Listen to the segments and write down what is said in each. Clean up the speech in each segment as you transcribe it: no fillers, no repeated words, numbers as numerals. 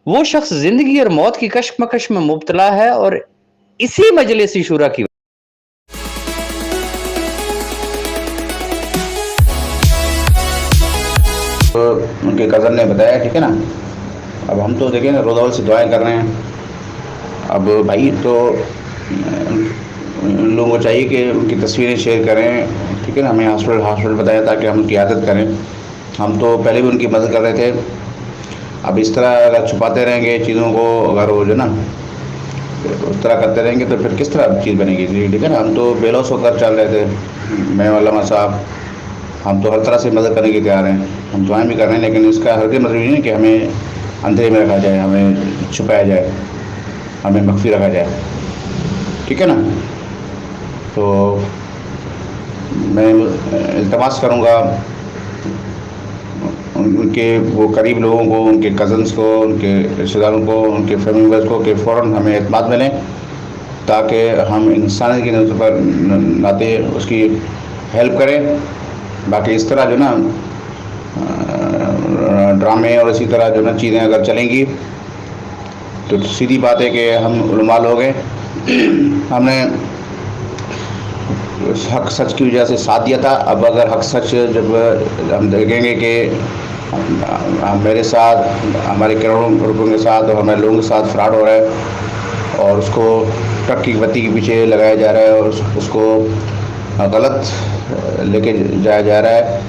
वो शख्स जिंदगी और मौत की कशमकश में मुब्तला है और इसी मजलिस शूरा की तो उनके कज़न ने बताया, ठीक है ना। अब हम तो देखें ना, रोज़ से दुआएं कर रहे हैं। अब भाई तो उन लोगों को चाहिए कि उनकी तस्वीरें शेयर करें, ठीक है ना, हमें हॉस्पिटल हॉस्पिटल बताएं ताकि हम उनकी आदत करें। हम तो पहले भी उनकी मदद कर रहे थे। अब इस तरह अगर छुपाते रहेंगे चीज़ों को, अगर वो जो ना उस तरह करते रहेंगे तो फिर किस तरह चीज़ बनेगी जी, ठीक है ना। हम तो बेलौस होकर चल रहे थे, मैं और अल्लामा साहब। हम तो हर तरह से मदद करने के तैयार हैं, हम दुआएं भी कर रहे हैं, लेकिन इसका हर मतलब नहीं है कि हमें अंधेरे में रखा जाए, हमें छुपाया जाए, हमें मख्फी रखा जाए, ठीक है ना। तो मैं इल्तमास करूँगा उनके वो करीब लोगों को, उनके कज़न्स को, उनके रिश्तेदारों को, उनके फैमिली मेम्बर्स को कि फ़ौरन हमें एतमाद में लें ताकि हम इंसानियत की नज़र पर नाते उसकी हेल्प करें। बाकी इस तरह जो ना ड्रामे और इसी तरह जो ना चीज़ें अगर चलेंगी तो सीधी बात है कि हम उलमा लोग हैं, हमने हक सच की वजह से साथ दिया था। अब अगर हक सच जब हम देखेंगे कि मेरे साथ, हमारे करोड़ों रुपयों के साथ और हमारे लोगों के साथ फ्रॉड हो रहा है और उसको ट्रक की बत्ती के पीछे लगाया जा रहा है और उसको गलत लेके जाया जा रहा है,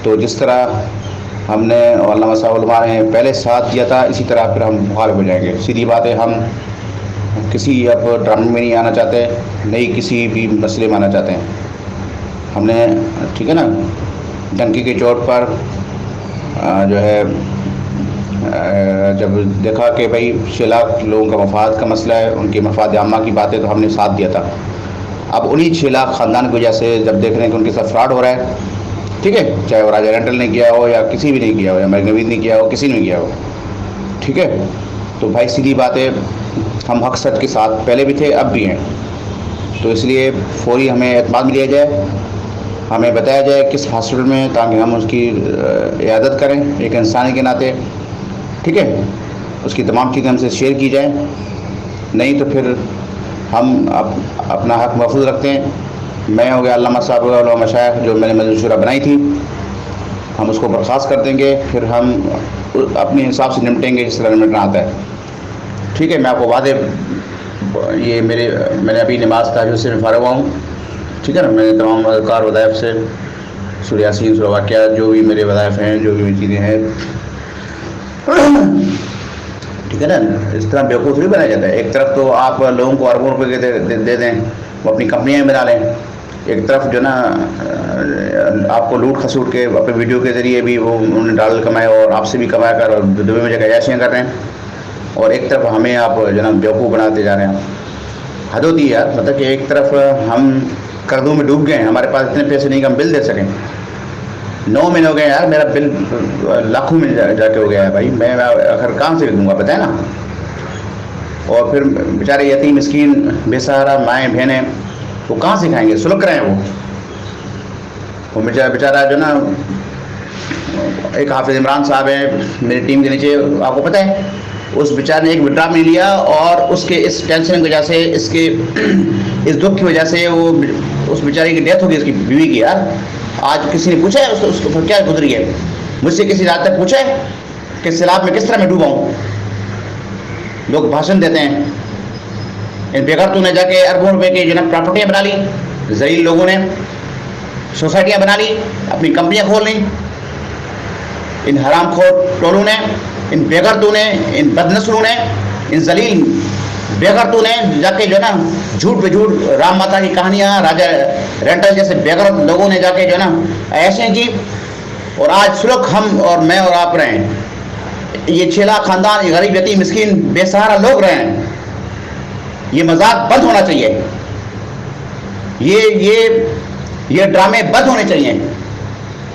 तो जिस तरह हमने अल्लामा साहब ने पहले साथ दिया था, इसी तरह फिर हम मुखालिफ हो जाएंगे। सीधी बात है, हम किसी अब ड्रामे में नहीं आना चाहते, नहीं किसी भी मसले में आना चाहते हैं। हमने, ठीक है ना, डंकी के चोट पर जो है जब देखा कि भाई 6 लाख लोगों का मफाद का मसला है, उनके मफाद आमा की बात है, तो हमने साथ दिया था। अब उन्हीं 6 लाख ख़ानदान की वजह से जब देख रहे हैं कि उनके साथ फ्रॉड हो रहा है, ठीक है, चाहे वो राजा रेंटल ने किया हो या किसी भी नहीं किया हो, या मलिक नवीद ने किया हो, किसी ने किया हो, ठीक है, तो भाई सीधी बात है, हम हक सच के साथ पहले भी थे, अब भी हैं। तो इसलिए फौरी हमें एतमाद में लिया जाए, हमें बताया जाए किस हॉस्पिटल में, ताकि हम उसकी इयादत करें एक इंसान के नाते, ठीक है। उसकी तमाम चीज़ें हमसे शेयर की जाए, नहीं तो फिर हम अपना हक महफूज रखते हैं। मैं हो गया, अल्लामा साहब और मशाइख जो मैंने मजलिस शूरा बनाई थी, हम उसको बर्खास्त कर देंगे, फिर हम अपने हिसाब से निपटेंगे जिस तरह निपटना आता है, ठीक है। मैं आपको वादे, ये मैंने अभी नमाज ताजु से फारग हुआ हूँ, ठीक है ना। मैंने तमाम अज़कार वज़ाइफ से सूरह यासीन, सूरह वाक़िया, जो भी मेरे वज़ाइफ हैं, जो भी चीज़ें हैं, ठीक है ना। इस तरह बेवकूफ़ नहीं बनाया जाता है। एक तरफ तो आप लोगों को अरबों रुपये दे दें, वो अपनी कंपनियाँ बना लें, एक तरफ जो ना आपको लूट खसूट के अपने वीडियो के ज़रिए भी वो उन्होंने डॉलर कमाए और आपसे भी कमा कर और दुबई में जगह ऐशियाँ कर रहे हैं, और एक तरफ हमें आप जो ना बेवकूफ़ बनाते जा रहे हैं। हद होती है यार, मतलब कि एक तरफ हम कर्जों में डूब गए हैं, हमारे पास इतने पैसे नहीं कि हम बिल दे सकें। 9 महीने हो गए यार, मेरा बिल लाखों में जाके हो गया है भाई, मैं आखिर कहाँ से दूंगा, बताए ना। और फिर बेचारे यतीम मिस्कीन बेसहारा माएँ बहनें, वो कहाँ से खाएंगे, सुलग रहे हैं वो बेचारा जो ना। एक हाफिज इमरान साहब है मेरी टीम के नीचे, आपको पता है, उस बेचारे ने एक विड्रा में लिया और उसके इस टेंशन की वजह से, इसके इस दुख की वजह से वो उस बेचारे की डेथ हो गई, उसकी बीवी की। यार आज किसी ने पूछा है उसको क्या गुजरी है? मुझसे किसी रात तक पूछा है कि सैलाब में किस तरह मैं डूबा हूँ? लोग भाषण देते हैं, इन बेघर तूने जाके अरबों रुपए की जो ना प्रॉपर्टियाँ बना ली, ज़लील लोगों ने सोसाइटियाँ बना ली, अपनी कंपनियाँ खोल ली, इन हरामखोर टोलों ने, इन बेघर तूने, इन बदनस्लों ने, इन जलील बेघर तूने जाके जो ना झूठ पे झूठ राम माता की कहानियाँ, राजा रेंटल जैसे बेघर लोगों ने जाके जो ना ऐसे की, और आज सुलग हम और मैं और आप रहे हैं। ये 6 लाख खानदान, ये गरीब यतीम मिस्कीन बेसहारा लोग रहे हैं। ये मजाक बंद होना चाहिए, ये ड्रामे बंद होने चाहिए।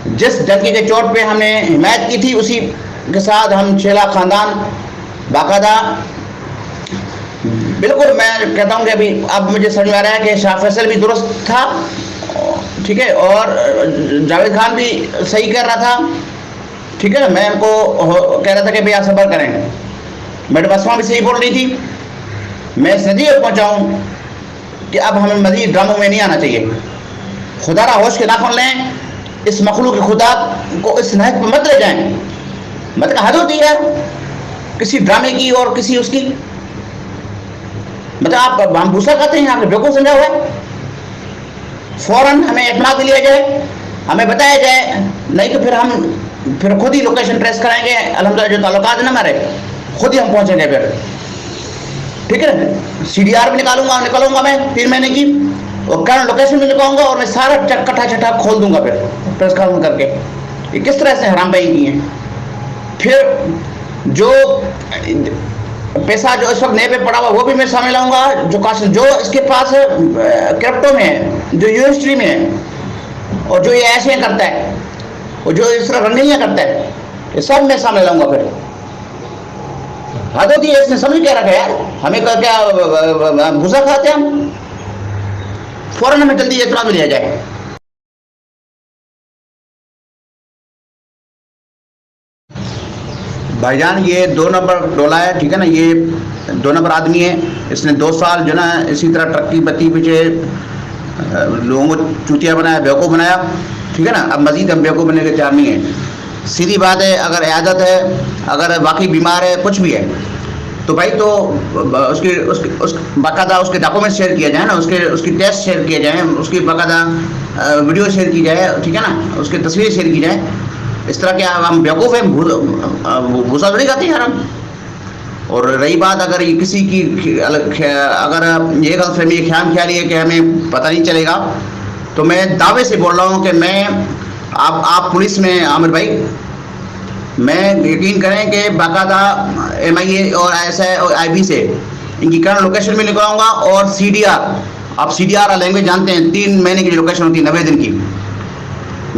जिस डंकी के चोट पे हमने हिमायत की थी, उसी के साथ हम 6 लाख खानदान बाकायदा, बिल्कुल मैं कहता हूँ कि अभी अब मुझे समझ में आ रहा है कि शाह फैसल भी दुरुस्त था, ठीक है, और जावेद खान भी सही कर रहा था, ठीक है। मैं उनको कह रहा था कि भैया सब्र करें, मैडम असमा भी सही बोल रही थी। मैं इस नतीजे पर पहुंचा हूं कि अब हमें मजीद ड्रामों में नहीं आना चाहिए। खुदारा होश के नाखुन लें, इस मखलूक खुदा को इस नहज पर मत ले जाएं। मतलब हद होती है किसी ड्रामे की और किसी उसकी। मतलब आप हम भूसा खाते हैं, आपने बेवकूफ समझा हुआ है। फौरन हमें इत्मीनान दिया जाए, हमें बताया जाए, नहीं तो फिर खुद ही लोकेशन ट्रेस कराएंगे। अल्हम्दुलिल्लाह जो ताल्लुकात है ना हमारे, खुद ही हम पहुंचेंगे फिर। ठीक है ना, CDR भी निकालूंगा मैं 3 महीने की, और करंट लोकेशन भी निकालूंगा, और मैं सारा कट्ठा छठा खोल दूंगा फिर प्रेस कॉन्फ्रेंस करके ये किस तरह से हराम भाई की है। फिर जो पैसा जो इस वक्त नए पे पड़ा हुआ वो भी मैं सामने लाऊंगा, जो इसके पास क्रिप्टो में है, जो यूएसडी में है, और जो ये ऐसे करता है, और जो इस तरह रंगैया करता है, ये सब मैं सामने लाऊंगा फिर। हद होती है, इसने समझ क्या रखा यार, हमें क्या भूसा खाते हैं हम। फौरन हमें जल्दी इतना भी लिया जाए। भाईजान ये 2 नंबर डोला है, ठीक है ना, ये 2 नंबर आदमी है। इसने 2 साल जो ना इसी तरह ट्रक्की बत्ती पीछे लोगों को चूतिया बनाया, बेवकूफ़ बनाया, ठीक है ना। अब मजीद हम बेवकूफ़ बनने के तैयार नहीं है। सीधी बात है, अगर इयादत है, अगर वाकई बीमार है, कुछ भी है, तो भाई तो उस बाकायदा उसके डॉक्यूमेंट शेयर किया जाए ना, उसकी टेस्ट शेयर किया जाए, उसकी बाकायदा वीडियो शेयर की जाए, ठीक है ना, उसकी तस्वीर शेयर की जाए। इस तरह के हम बेवकूफ़ हैं, भूसा थोड़ी खाते हैं यार हम। और रही बात अगर ये किसी की अगर ये गलतफहमी ख्याल ख्याली है कि हमें पता नहीं चलेगा, तो मैं दावे से बोल रहा हूँ कि मैं आप पुलिस में आमिर भाई, मैं यकीन करें कि बाकायदा MIA और ISI और IB से इनकी करंट लोकेशन भी निकलाऊंगा, और CDR, आप CDR लैंग्वेज जानते हैं, 3 महीने की लोकेशन होती है, 90 दिन की।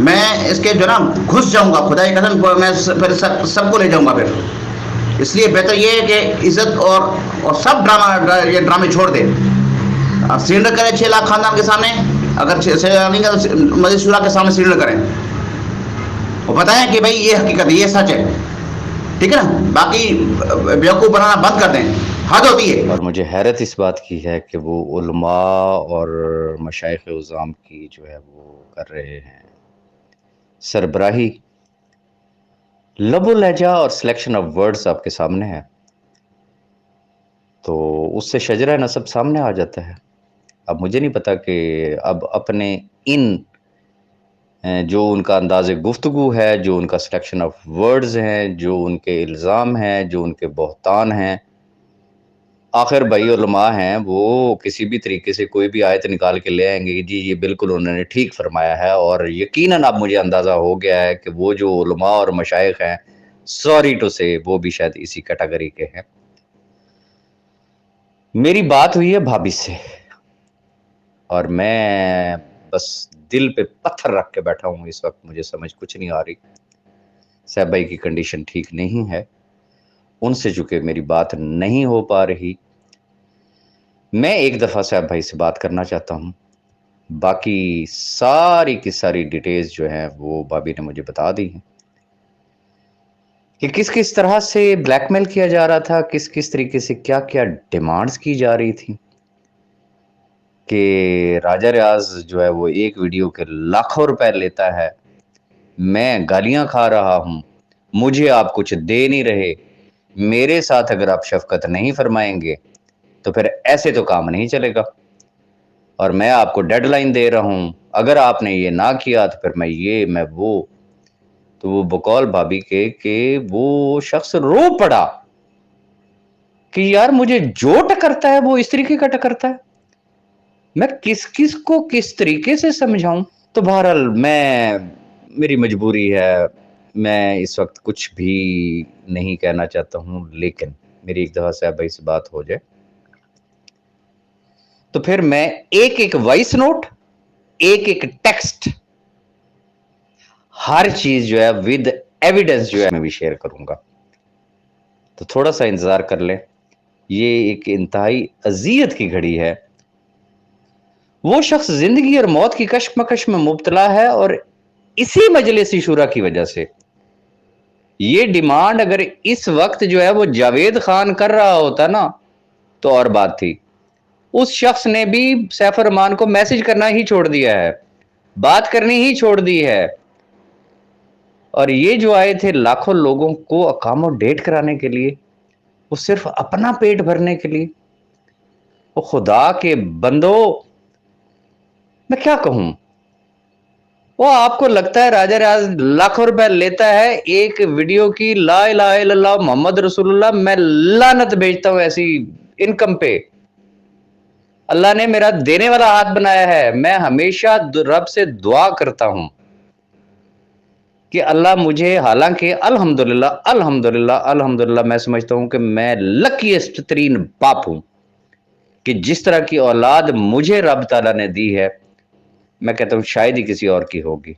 मैं इसके जो ना घुस जाऊंगा, खुदा की कसम, मैं फिर सबको ले जाऊंगा फिर। इसलिए बेहतर ये है कि इज्जत और सब ये ड्रामे छोड़ दे। सरेंडर करें 6 लाख खानदान के सामने, अगर नहीं कर तो मजीद शुरा के सामने सरेंडर करें, और बताएं कि भाई ये हकीकत है, ये सच है, ठीक है ना। बाकी बेवकूफ़ बनाना बंद कर दें, हद होती है। और मुझे हैरत इस बात की है कि वो उलमा और मशाइख उज़ाम की जो है वो कर रहे हैं सरबराही। लबो लहजा और सिलेक्शन ऑफ वर्ड्स आपके सामने है, तो उससे शजरा नसब सामने आ जाता है। अब मुझे नहीं पता कि अब अपने इन जो उनका अंदाज़ गुफ्तगू है, जो उनका सिलेक्शन ऑफ वर्ड्स हैं, जो उनके इल्ज़ाम हैं, जो उनके बहतान हैं, आखिर भाई उलमा हैं, वो किसी भी तरीके से कोई भी आयत निकाल के ले आएंगे कि जी ये बिल्कुल उन्होंने ठीक फरमाया है। और यकीनन अब मुझे अंदाज़ा हो गया है कि वो जो उलमा और मशाइख हैं, सॉरी टू से, वो भी शायद इसी कैटेगरी के हैं। मेरी बात हुई है भाभी से, और मैं बस दिल पे पत्थर रख के बैठा हूँ इस वक्त, मुझे समझ कुछ नहीं आ रही। साहब भाई की कंडीशन ठीक नहीं है, उनसे चूंकि मेरी बात नहीं हो पा रही, मैं एक दफ़ा साहब भाई से बात करना चाहता हूँ। बाकी सारी की सारी डिटेल्स जो हैं वो भाभी ने मुझे बता दी हैं कि किस किस तरह से ब्लैकमेल किया जा रहा था, किस किस तरीके से क्या क्या डिमांड्स की जा रही थी, कि राजा रियाज जो है वो एक वीडियो के लाखों रुपए लेता है, मैं गालियां खा रहा हूँ, मुझे आप कुछ दे नहीं रहे, मेरे साथ अगर आप शफकत नहीं फरमाएंगे तो फिर ऐसे तो काम नहीं चलेगा, और मैं आपको डेडलाइन दे रहा हूँ, अगर आपने ये ना किया तो फिर मैं वो। तो वो बकौल भाभी के वो शख्स रो पड़ा कि यार मुझे जो टकरता है वो इस तरीके का टकरता है, मैं किस किस को किस तरीके से समझाऊं। तो बहरहाल मेरी मजबूरी है, मैं इस वक्त कुछ भी नहीं कहना चाहता हूं, लेकिन मेरी एक दफा साहब भाई से बात हो जाए तो फिर मैं एक एक वॉइस नोट, एक एक टेक्स्ट, हर चीज जो है विद एविडेंस जो है मैं भी शेयर करूंगा। तो थोड़ा सा इंतजार कर लें, ये एक इंतहाई अजियत की घड़ी है। वो शख्स जिंदगी और मौत की कशमकश में मुब्तला है, और इसी मजलिस शुरा की वजह से ये डिमांड अगर इस वक्त जो है वो जावेद खान कर रहा होता ना तो और बात थी। उस शख्स ने भी सैफ रहमान को मैसेज करना ही छोड़ दिया है, बात करनी ही छोड़ दी है। और ये जो आए थे लाखों लोगों को अकोमोडेट कराने के लिए, वो सिर्फ अपना पेट भरने के लिए। वो खुदा के बंदो, मैं क्या कहूं। वो आपको लगता है राजा राज लाखों रुपए लेता है एक वीडियो की, ला इलाहा इल्लल्लाह मोहम्मद रसूलुल्लाह, मैं लानत भेजता हूं ऐसी इनकम पे। अल्लाह ने मेरा देने वाला हाथ बनाया है। मैं हमेशा रब से दुआ करता हूं कि अल्लाह मुझे, हालांकि अल्हम्दुलिल्लाह अल्हम्दुलिल्लाह अल्हम्दुलिल्लाह मैं समझता हूं कि मैं लकीएस्ट तरीन बाप हूं कि जिस तरह की औलाद मुझे रब ताला ने दी है, मैं कहता हूं शायद ही किसी और की होगी।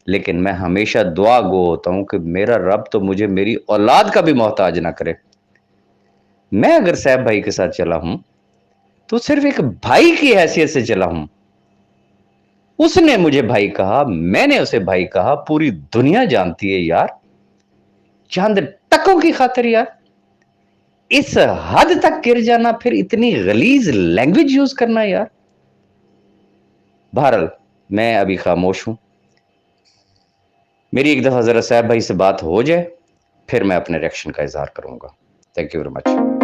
लेकिन मैं हमेशा दुआ गो होता हूं कि मेरा रब तो मुझे मेरी औलाद का भी मोहताज ना करे। मैं अगर सैफ भाई के साथ चला हूं तो सिर्फ एक भाई की हैसियत से चला हूं। उसने मुझे भाई कहा, मैंने उसे भाई कहा, पूरी दुनिया जानती है यार, चंद टकों की खातिर यार इस हद तक गिर जाना, फिर इतनी गलीज लैंग्वेज यूज करना यार। बहरहाल मैं अभी खामोश हूं। मेरी एक दफा जरा सैफ भाई से बात हो जाए, फिर मैं अपने रिएक्शन का इजहार करूंगा। Thank you very much.